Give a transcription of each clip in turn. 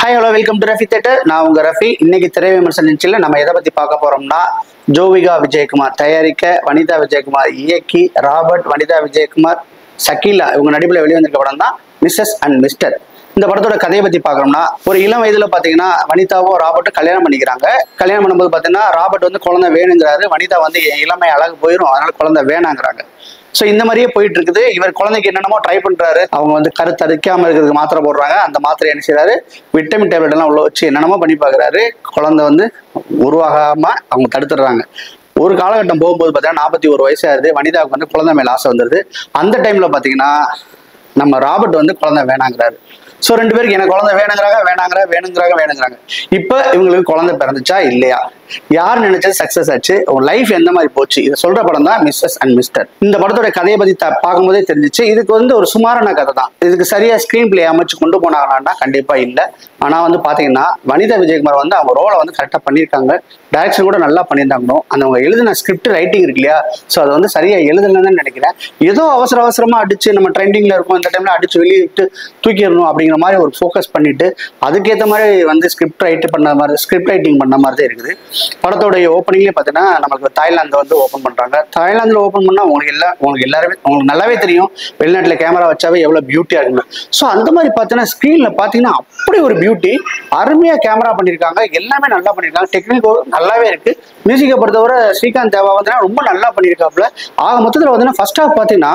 Hi hello welcome to Rafi theatre. நான் உங்க ரஃபி. இன்னைக்கு திரை விமர்சன நிகழ்ச்சியில் நம்ம எதை பத்தி பார்க்க போறோம்னா, ஜோவிகா விஜயகுமார் தயாரிக்க, வனிதா விஜயகுமார் இயக்கி, ராபர்ட், வனிதா விஜயகுமார், ஷக்கீலா இவங்க நடிப்பில் வெளிவந்திருக்க படம் தான் மிஸ்ஸஸ் அண்ட் மிஸ்டர். இந்த படத்தோட கதையை பத்தி பாக்குறோம்னா, ஒரு இளம் வயதுல பாத்தீங்கன்னா வனிதாவும் ராபர்ட்டும் கல்யாணம் பண்ணிக்கிறாங்க. கல்யாணம் பண்ணும்போது பாத்தீங்கன்னா ராபர்ட் வந்து குழந்தை வேணுங்கிறாரு, வனிதா வந்து இளமை அழகு போயிடும் அதனால குழந்தை வேணாங்கிறாங்க. ஸோ இந்த மாதிரியே போயிட்டு இருக்குது. இவர் குழந்தைக்கு என்னென்னமோ ட்ரை பண்றாரு. அவங்க வந்து கருத்தரிக்காம இருக்கிறதுக்கு மாத்திரை போடுறாங்க. அந்த மாத்திரை என்ன செய்யறாரு, விட்டமின் டேப்லெட் எல்லாம் உள்ள வச்சு என்னென்னமோ பண்ணி பாக்குறாரு. குழந்தை வந்து உருவாகாம அவங்க தடுத்துடுறாங்க. ஒரு காலகட்டம் போகும்போது பார்த்தீங்கன்னா 41 வயசாயிருது. வனிதாவுக்கு வந்து குழந்தை மேல ஆசை வந்துருது. அந்த டைம்ல பாத்தீங்கன்னா நம்ம ராபர்ட் வந்து குழந்தை வேணாங்கிறாரு. ஸோ ரெண்டு பேருக்கு எனக்கு குழந்தை வேணுங்கிறாங்க. இப்போ இவங்களுக்கு குழந்தை பிறந்துச்சா இல்லையா, யார் நினைச்சது சக்சஸ் ஆச்சு, உங்க லைஃப் எந்த மாதிரி போச்சு, இதை சொல்ற படம் தான் மிஸ்ஸஸ் அண்ட் மிஸ்டர். இந்த படத்தோட கதையை பத்தி பார்க்கும்போதே தெரிஞ்சிச்சு, இதுக்கு வந்து ஒரு சுமாரான கதை தான். இதுக்கு சரியா ஸ்கிரீன் பிளே அமைச்சு கொண்டு போனாங்களான்னா கண்டிப்பா இல்லை. ஆனா வந்து பாத்தீங்கன்னா வனிதா விஜயகுமார் வந்து அவங்க ரோலை வந்து கரெக்டா பண்ணியிருக்காங்க. டைரக்ஷன் கூட நல்லா பண்ணியிருந்தாங்க. அந்த அவங்க எழுதின ஸ்கிரிப்ட் ரைட்டிங் இருக்கு இல்லையா, ஸோ அதை வந்து சரியா எழுதலன்னு நினைக்கிறேன். ஏதோ அவசரமா அடிச்சு நம்ம ட்ரெண்டிங்ல இருக்கும் இந்த டைம்ல அடிச்சு வெளியிட்டு தூக்கிடணும் அப்படிங்கிற மாதிரி ஒரு ஃபோக்கஸ் பண்ணிட்டு அதுக்கேற்ற மாதிரி வந்து ஸ்கிரிப்ட் ரைட்டிங் பண்ண மாதிரி தான் இருக்குது. படத்தோடைய ஓப்பனிங்லேயே பார்த்தீங்கன்னா நம்மளுக்கு தாய்லாந்து வந்து ஓப்பன் பண்றாங்க. தாய்லாந்துல ஓப்பன் பண்ணா உங்களுக்கு நல்லாவே தெரியும் வெளிநாட்டுல கேமரா வச்சாவே எவ்வளவு பியூட்டியா இருக்குங்க. ஸோ அந்த மாதிரி பார்த்தீங்கன்னா ஸ்க்ரீன்ல பார்த்தீங்கன்னா அப்படி ஒரு பியூட்டி, அருமையா கேமரா பண்ணியிருக்காங்க. எல்லாமே நல்லா பண்ணியிருக்காங்க. டெக்னிக் நல்லாவே இருக்கு. மியூசிக்கை பொறுத்தவரை ஸ்ரீகாந்த் தேவா வந்து ரொம்ப நல்லா பண்ணியிருக்காப்புல. ஆக மொத்தத்தில் வந்து ஃபர்ஸ்ட் ஹாஃப் பார்த்தீங்கன்னா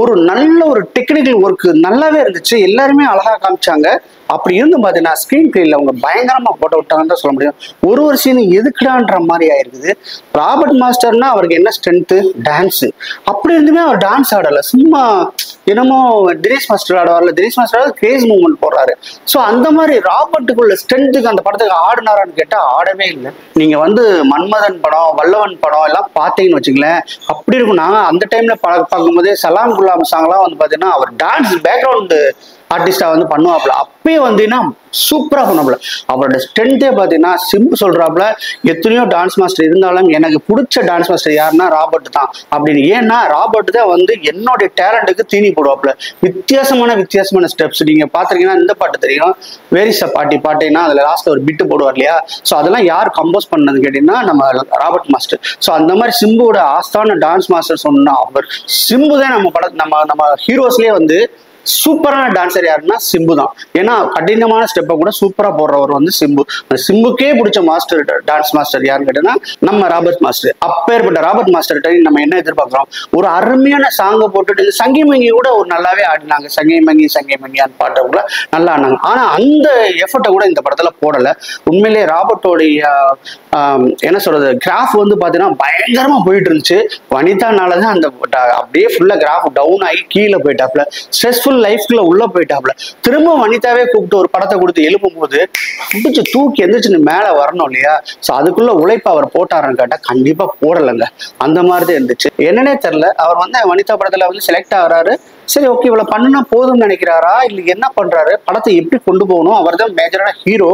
ஒரு நல்ல ஒரு டெக்னிக்கல் ஒர்க் நல்லாவே இருந்துச்சு. எல்லாருமே அழகா காமிச்சாங்க. அப்படி இருந்தும் பார்த்தீங்கன்னா ஸ்கிரீன் பிளேல அவங்க பயங்கரமா போட்டு விட்டாங்கன்னு தான் சொல்ல முடியும். ஒரு சீன் எதுக்குடான்ற மாதிரி ஆயிருக்குது. ராபர்ட் மாஸ்டர்னா அவருக்கு என்ன ஸ்ட்ரென்த்து, டான்ஸ். அப்படி இருந்துமே அவர் டான்ஸ் ஆடலை, சும்மா என்னமோ தினேஷ் மாஸ்டர் ஆடுவார்ல, தினேஷ் மாஸ்டர் கிரேஸ் மூவ்மெண்ட் போடுறாரு. ஸோ அந்த மாதிரி ராபர்ட்டுக்குள்ள ஸ்ட்ரென்த்துக்கு அந்த படத்துக்கு ஆடுனாரான்னு கேட்டா ஆடவே இல்லை. நீங்க வந்து மன்மதன் படம், வல்லவன் படம் எல்லாம் பார்த்தீங்கன்னு வச்சுங்களேன், அப்படி இருக்கும். நான் அந்த டைம்ல பார்க்கும்போதே சலாம் குலாம் சாங்லாம் வந்து பார்த்தீங்கன்னா அவர் டான்ஸ் பேக்ரவுண்டு ஆர்டிஸ்டா வந்து பண்ணுவாப்புல. அப்பயே வந்தீங்கன்னா சூப்பரா பண்ணுவாப்புல. அவரோட ஸ்ட்ரென்த்தே பார்த்தீங்கன்னா சிம்பு சொல்றாப்புல, எத்தனையோ டான்ஸ் மாஸ்டர் இருந்தாலும் எனக்கு பிடிச்ச டான்ஸ் மாஸ்டர் யாருன்னா ராபர்ட் தான் அப்படின்னு. ஏன்னா ராபர்ட் தான் வந்து என்னுடைய டேலண்ட்டுக்கு தீனி போடுவாப்புல. வித்தியாசமான ஸ்டெப்ஸ் நீங்க பாத்திருக்கீங்கன்னா இந்த பாட்டு தெரியும், வேரிஸ் பாட்டினா அதுல லாஸ்ட்ல ஒரு பிட்டு போடுவார் இல்லையா. ஸோ அதெல்லாம் யார் கம்போஸ் பண்ணது கேட்டீங்கன்னா நம்ம ராபர்ட் மாஸ்டர். ஸோ அந்த மாதிரி சிம்புவோட ஆஸ்தான டான்ஸ் மாஸ்டர் சொன்னா அவர் சிம்பு தான். நம்ம ஹீரோஸ்லயே வந்து சூப்பரான டான்சர் யாருன்னா சிம்பு தான். ஏன்னா கடினமான ஸ்டெப்பை கூட சூப்பரா போடுறவர் வந்து சிம்பு. சிம்புக்கே பிடிச்ச மாஸ்டர் டான்ஸ் மாஸ்டர் யாருன்னு கேட்டீங்கன்னா நம்ம ராபர்ட் மாஸ்டர். அப்பேற்பட்ட ராபர்ட் மாஸ்டர் நம்ம என்ன எதிர்பார்க்கிறோம், ஒரு அருமையான சாங்கை போட்டுட்டு சங்கி மங்கி கூட ஒரு நல்லாவே ஆடினாங்க. சங்கை மங்கி அந்த பாட்டை கூட நல்லா ஆடினாங்க. ஆனா அந்த எஃபர்ட்டை கூட இந்த படத்துல போடல. உண்மையிலேயே ராபர்ட்டோடைய என்ன சொல்றது, கிராஃப் வந்து பாத்தீங்கன்னா பயங்கரமா போயிட்டு இருந்துச்சு. வனிதானாலதான் அந்த அப்படியே ஃபுல்லா கிராஃப் டவுன் ஆகி கீழே போயிட்டாப்ல. ஸ்ட்ரெஸ்ஃபுல் லைஃப்ல உள்ள போயிட்டாப்ல. திரும்ப வனிதாவே கூப்பிட்டு ஒரு படத்தை கொடுத்து எழுப்பும் போது பிடிச்சி தூக்கி எந்திரிச்சு மேல வரணும் இல்லையா. ஸோ அதுக்குள்ள உழைப்பு அவர் போட்டாருன்னு கேட்டா கண்டிப்பா போடலைங்க. அந்த மாதிரிதான் இருந்துச்சு. என்னன்னே தெரியல. அவர் வந்து வனிதா படத்துல வந்து செலக்ட் ஆகிறாரு. சரி ஓகே இவ்வளவு பண்ணுனா போதும்னு நினைக்கிறாரா இல்லை என்ன பண்றாரு, படத்தை எப்படி கொண்டு போகணும், அவர் தான் மேஜரான ஹீரோ.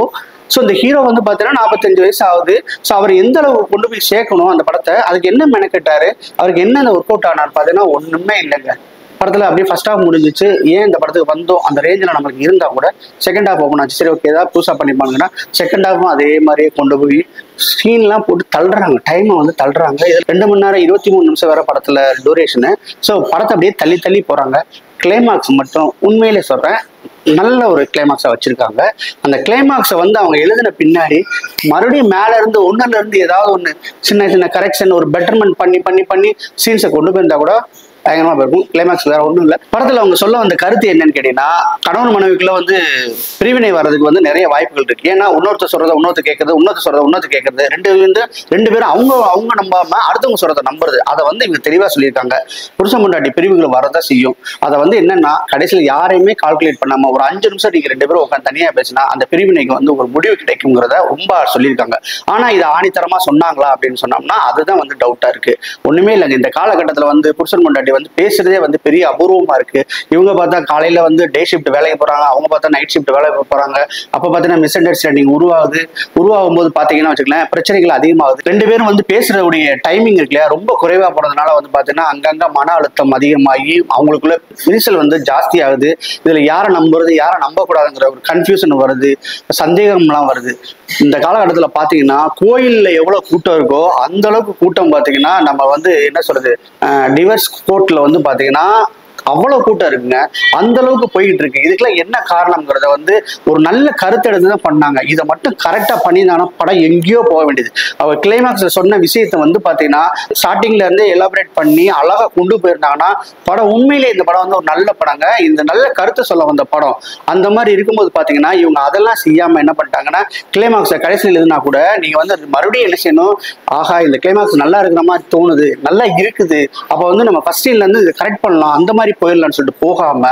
ஸோ இந்த ஹீரோ வந்து பார்த்தீங்கன்னா 45 வயசு ஆகுது. ஸோ அவர் எந்த அளவுக்கு கொண்டு போய் சேர்க்கணும் அந்த படத்தை, அதுக்கு என்ன மெனக்கெட்டாரு, அவருக்கு என்னென்ன ஒர்க் அவுட் ஆனார் பார்த்தீங்கன்னா ஒண்ணுமே இல்லைங்க. படத்துல அப்படியே ஃபர்ஸ்ட் ஹாஃப் முடிஞ்சிச்சு. ஏன் இந்த படத்துக்கு வந்தோம் அந்த ரேஞ்சில் நம்மளுக்கு இருந்தா கூட செகண்ட் ஹாஃப் ஓப்பன் ஆச்சு. சரி ஓகே ஏதாவது புதுசாக பண்ணிப்பாங்கன்னா செகண்ட் ஹாஃபும் அதே மாதிரியே கொண்டு போய் ஸ்க்ரீன்லாம் போட்டு தள்ளுறாங்க, டைமை வந்து தள்ளுறாங்க. இது 2 மணி நேரம் 23 நிமிஷம் வேற படத்துல டூரேஷனு. ஸோ படத்தை அப்படியே தள்ளி போறாங்க. கிளைமாக்ஸ் மட்டும் உண்மையிலே சொல்றேன் நல்ல ஒரு கிளைமாக்ஸா வச்சிருக்காங்க. அந்த கிளைமாக்ஸை வந்து அவங்க எழுதின பின்னாடி மறுபடியும் மேல இருந்து ஒண்ணுல இருந்து ஏதாவது ஒண்ணு சின்ன கரெக்ஷன் ஒரு பெட்டர்மெண்ட் பண்ணி சீன்ஸை கொண்டு போயிருந்தா கூட பயங்கரமா இருக்கும். கிளைமாக்ஸ் வேற ஒன்றும் இல்லை. படத்துல அவங்க சொல்ல வந்த கருத்து என்னன்னு கேட்டீங்கன்னா, கணவன் மனைவிக்குள்ள வந்து பிரிவினை வர்றதுக்கு வந்து நிறைய வாய்ப்புகள் இருக்கு. ஏன்னா இன்னொருத்தர் சொல்றதை இன்னொருத்தர் கேட்கறது ரெண்டு பேரும் அவங்க நம்பாம அடுத்தவங்க சொல்றதை நம்புறது. அதை வந்து இவங்க தெளிவா சொல்லியிருக்காங்க. புருஷன் பொண்டாட்டி பிரிவுகள் வரதான் செய்யும். அதை வந்து என்னன்னா கடைசியில் யாரையுமே கால்குலேட் பண்ணாம ஒரு 5 நிமிஷம் நீங்க 2 பேரும் உட்காந்து தனியா பேசினா அந்த பிரிவினைக்கு வந்து ஒரு முடிவு கிடைக்குங்கிறத ரொம்ப சொல்லியிருக்காங்க. ஆனா இது ஆணித்தரமா சொன்னாங்களா அப்படின்னு சொன்னோம்னா அதுதான் வந்து டவுட்டா இருக்கு. ஒண்ணுமே இல்லைங்க. இந்த காலகட்டத்துல வந்து புருஷன் பொண்டாட்டி வந்து பேசுறதே வந்து பெரிய அபூர்வமா இருக்கு. இவங்க பார்த்தா காலையில வந்து டே ஷிஃப்ட் வேலைக்கு போறாங்க, அவங்க பார்த்தா நைட் ஷிஃப்ட் வேலைக்கு போறாங்க. அப்ப பார்த்தீங்கன்னா மிஸ் அண்டர்ஸ்டாண்டிங் உருவாகும் போது பாத்தீங்கன்னா வச்சுக்கலாம் பிரச்சனைகள் அதிகமாகுது. ரெண்டு பேரும் வந்து பேசுறதுடைய டைமிங் இருக்கு இல்லையா, ரொம்ப குறைவா போறதுனால வந்து பாத்தீங்கன்னா அங்கங்க மன அழுத்தம் அதிகமாகி அவங்களுக்குள்ள விரிசல் வந்து ஜாஸ்தி ஆகுது. இதுல யாரை நம்புறது யாரை நம்ப கூடாதுங்கிற ஒரு கன்ஃபியூஷன் வருது, சந்தேகம்லாம் வருது. இந்த காலகட்டத்தில் பார்த்தீங்கன்னா கோயிலில் எவ்வளோ கூட்டம் இருக்கோ அந்த அளவுக்கு கூட்டம் பார்த்தீங்கன்னா நம்ம வந்து என்ன சொல்றது, டிவர்ஸ் கோர்ட்டில் வந்து பார்த்தீங்கன்னா அவ்வளவு கூட்டம் இருக்குங்க. அந்த அளவுக்கு போயிட்டு இருக்கு. இதுக்கெல்லாம் என்ன காரணம்ங்கிறத வந்து ஒரு நல்ல கருத்தெடுத்து தான் பண்ணாங்க. இதை மட்டும் கரெக்டா பண்ணியிருந்தாங்கன்னா படம் எங்கேயோ போக வேண்டியது. அவர் கிளைமாக்ஸ் சொன்ன விஷயத்த வந்து பாத்தீங்கன்னா ஸ்டார்டிங்ல இருந்தே எலாபரேட் பண்ணி அழகா கொண்டு போயிருந்தாங்கன்னா படம் உண்மையிலே இந்த படம் வந்து ஒரு நல்ல படங்க. இந்த நல்ல கருத்தை சொல்ல வந்த படம். அந்த மாதிரி இருக்கும்போது பாத்தீங்கன்னா இவங்க அதெல்லாம் செய்யாம என்ன பண்ணிட்டாங்கன்னா கிளைமாக்ஸை கடைசியில் எழுதுனா கூட நீங்க வந்து மறுபடியும் என்ன செய்யணும், ஆஹா இந்த கிளைமாக்ஸ் நல்லா இருக்கிற மாதிரி தோணுது, நல்லா இருக்குது, அப்ப வந்து நம்ம ஃபர்ஸ்ட் இருந்து இதை கரெக்ட் பண்ணலாம் அந்த மாதிரி போயிடலாம்னு சொல்லிட்டு போகாம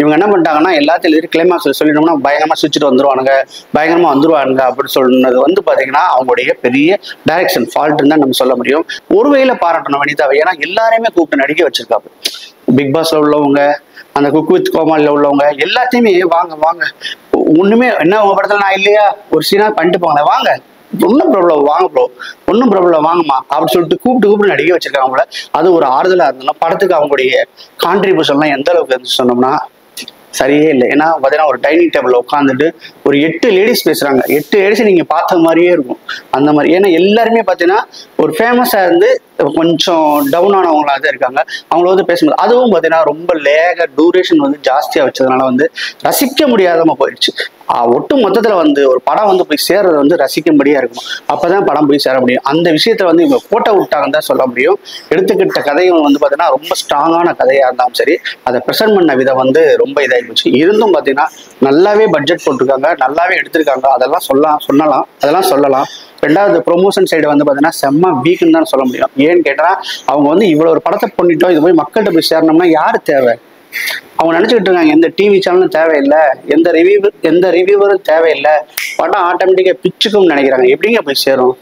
இவங்க என்ன பண்ணிட்டாங்கன்னா எல்லாத்தையும் கிளைமாக்ஸ் சொல்லிட்டோம்னா பயங்கரமா சுவிச்சுட்டு வந்துருவானுங்க, பயங்கரமா வந்துருவானுங்க அப்படின்னு சொன்னது வந்து பாத்தீங்கன்னா அவங்களுடைய பெரிய டைரக்ஷன் ஃபால்ட்னு தான் நம்ம சொல்ல முடியும். ஒரு வகையில பாராட்டணும் வனிதாவை. ஏன்னா எல்லாரையுமே கூப்பிட்டு நடிக்க வச்சிருக்காங்க. பிக் பாஸ்ல உள்ளவங்க, அந்த குக் வித் கோமாளில உள்ளவங்க எல்லாத்தையுமே வாங்க வாங்க ஒண்ணுமே என்ன உங்க படத்துல நான் இல்லையா ஒரு சீனா பண்ணிட்டு போங்களேன், வாங்க ஒன்னும் ப்ராப்ளம் வாங்க ப்ரோ, ஒன்னும் ப்ராப்ளம் வாங்கம்மா அப்படின்னு சொல்லிட்டு கூப்பிட்டு நடிக்க வச்சிருக்காங்க. அது ஒரு ஆறுதலா இருந்ததுன்னா படத்துக்கு அவங்களுடைய கான்ட்ரிபியூஷன்லாம் எந்த அளவுக்கு இருந்து சொன்னோம்னா சரியே இல்லை. ஏன்னா பார்த்தீங்கன்னா ஒரு டைனிங் டேபிள் உட்காந்துட்டு ஒரு 8 லேடிஸ் பேசுறாங்க. 8 லேடிஸ் நீங்க பார்த்த மாதிரியே இருக்கும் அந்த மாதிரி. ஏன்னா எல்லாருமே பார்த்தீங்கன்னா ஒரு ஃபேமஸா இருந்து கொஞ்சம் டவுன் ஆனவங்களா தான் இருக்காங்க. அவங்கள வந்து பேசும்போது அதுவும் பார்த்தீங்கன்னா ரொம்ப டூரேஷன் வந்து ஜாஸ்தியா வச்சதுனால வந்து ரசிக்க முடியாதமா போயிடுச்சு. ஒட்டு மொத்தத்துல வந்து ஒரு படம் வந்து போய் சேர்றது வந்து ரசிக்கும்படியா இருக்கும். அப்பதான் படம் போய் சேர முடியும். அந்த விஷயத்துல வந்து இவங்க கோட்டை விட்டாங்கன்னு தான் சொல்ல முடியும். எடுத்துக்கிட்ட கதையும் வந்து பாத்தீங்கன்னா ரொம்ப ஸ்ட்ராங்கான கதையா இருந்தாலும் சரி, அதை ப்ரெசென்ட் பண்ண விதம் வந்து ரொம்ப இதாகி போச்சு. இருந்தும் பாத்தீங்கன்னா நல்லாவே பட்ஜெட் போட்டிருக்காங்க, நல்லாவே எடுத்திருக்காங்க. அதெல்லாம் சொல்லலாம். ரெண்டாவது ப்ரொமோஷன் சைடு வந்து பாத்தீங்கன்னா செம்ம வீக்குன்னு தான் சொல்ல முடியும். ஏன்னு கேட்டா அவங்க வந்து இவ்வளவு ஒரு படத்தை பண்ணிட்டோம், இது போய் மக்கள்கிட்ட போய் சேரணும்னா யாரு தேவை? அவங்க நினைச்சுக்கிட்டு இருக்காங்க எந்த டிவி சேனலும் தேவையில்லை, எந்த ரிவ்யூவரும் தேவையில்லை, படம் ஆட்டோமேட்டிக்கா பிச்சுக்கும்னு நினைக்கிறாங்க. எப்படிங்க போய் சேரும்?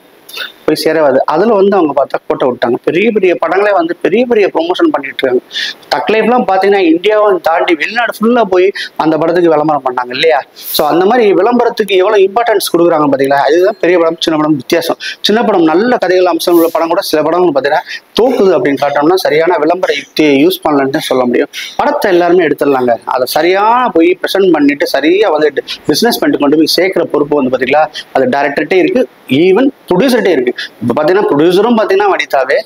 போய் சேரவாது. அதுல வந்து அவங்க பார்த்தா கோட்டை விட்டாங்க. பெரிய பெரிய படங்களே வந்து பெரிய பெரிய ப்ரொமோஷன் பண்ணிட்டு இருக்காங்க. தக்லைஃப்லாம் பாத்தீங்கன்னா இந்தியாவை தாண்டி வெளிநாடு ஃபுல்லா போய் அந்த படத்துக்கு விளம்பரம் பண்ணாங்க இல்லையா? ஸோ அந்த மாதிரி விளம்பரத்துக்கு எவ்வளவு இம்பார்ட்டன்ஸ் கொடுக்குறாங்க பாத்தீங்களா? அதுதான் பெரிய படம் சின்ன படம் வித்தியாசம். சின்ன படம் நல்ல கதைகள் அம்சம் உள்ள படம் கூட சில படங்கள் பாத்தீங்கன்னா தோக்குது அப்படின்னு காட்டோம்னா சரியான விளம்பர யுக்தியை யூஸ் பண்ணலன்னு சொல்ல முடியும். படத்தை எல்லாருமே எடுத்துடலாங்க, அதை சரியான போய் ப்ரெசென்ட் பண்ணிட்டு சரியா வந்து பிசினஸ் பண்ணிட்டு கொண்டு போய் சேர்க்கிற பொறுப்பு வந்து பாத்தீங்களா அது டைரக்டர்கிட்டே இருக்கு, ஈவன் ப்ரொடியூசர்கிட்டே இருக்கு. இப்போ பார்த்தீங்கன்னா ப்ரொடியூசரும் பார்த்தீங்கன்னா வனிதாவே,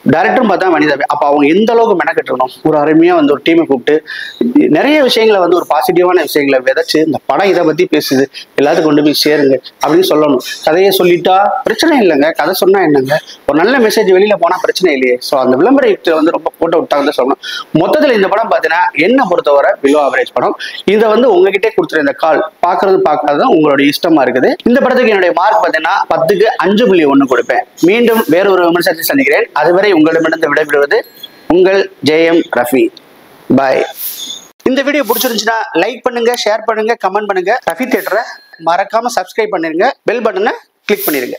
டைரக்டரும் பார்த்தா வனிதாவே. அப்போ அவங்க எந்த அளவுக்கு மெனக்கெட்டுருக்கணும். ஒரு அருமையாக வந்து ஒரு டீமை கூப்பிட்டு நிறைய விஷயங்களை வந்து ஒரு பாசிட்டிவான விஷயங்களை விதைச்சு இந்த படம் இதை பற்றி பேசுது, எல்லாத்துக்கும் கொண்டு போய் சேருங்க அப்படின்னு சொல்லணும். கதையை சொல்லிட்டா பிரச்சனை இல்லைங்க, கதை சொன்னா என்னங்க, ஒரு நல்ல மெசேஜ் வெளியில போனா பிரச்சனை இல்லையே. ஸோ அந்த விளம்பர யுக்தியை வந்து ரொம்ப போட்டு விட்டாங்க தான் சொல்லணும். மொத்தத்தில் இந்த படம் பார்த்தீங்கன்னா என்ன பொறுத்தவரை பிலோ ஆவரேஜ் படம். இதை வந்து உங்ககிட்டே கொடுத்துரு இந்த கால் பார்க்கறது பார்க்காததும் உங்களோட இஷ்டமா இருக்குது. இந்த படத்துக்கு என்னுடைய மார்க் பார்த்தீங்கன்னா 10க்கு 5.1 கொடுப்பேன். மீண்டும் வேறொரு விமர்சனத்தை சந்திக்கிறேன். அதுவரை உங்களிடமிருந்து விடைபெறுவது உங்கள் JM ரஃபி. பாய். இந்த வீடியோ பிடிச்சிருந்துச்சுன்னா லைக் பண்ணுங்க, ஷேர் பண்ணுங்க, கமெண்ட் பண்ணுங்க. ரஃபி தியேட்டரை மறக்காம சப்ஸ்கிரைப் பண்ணிருங்க, பெல் பட்டனை கிளிக் பண்ணிருங்க.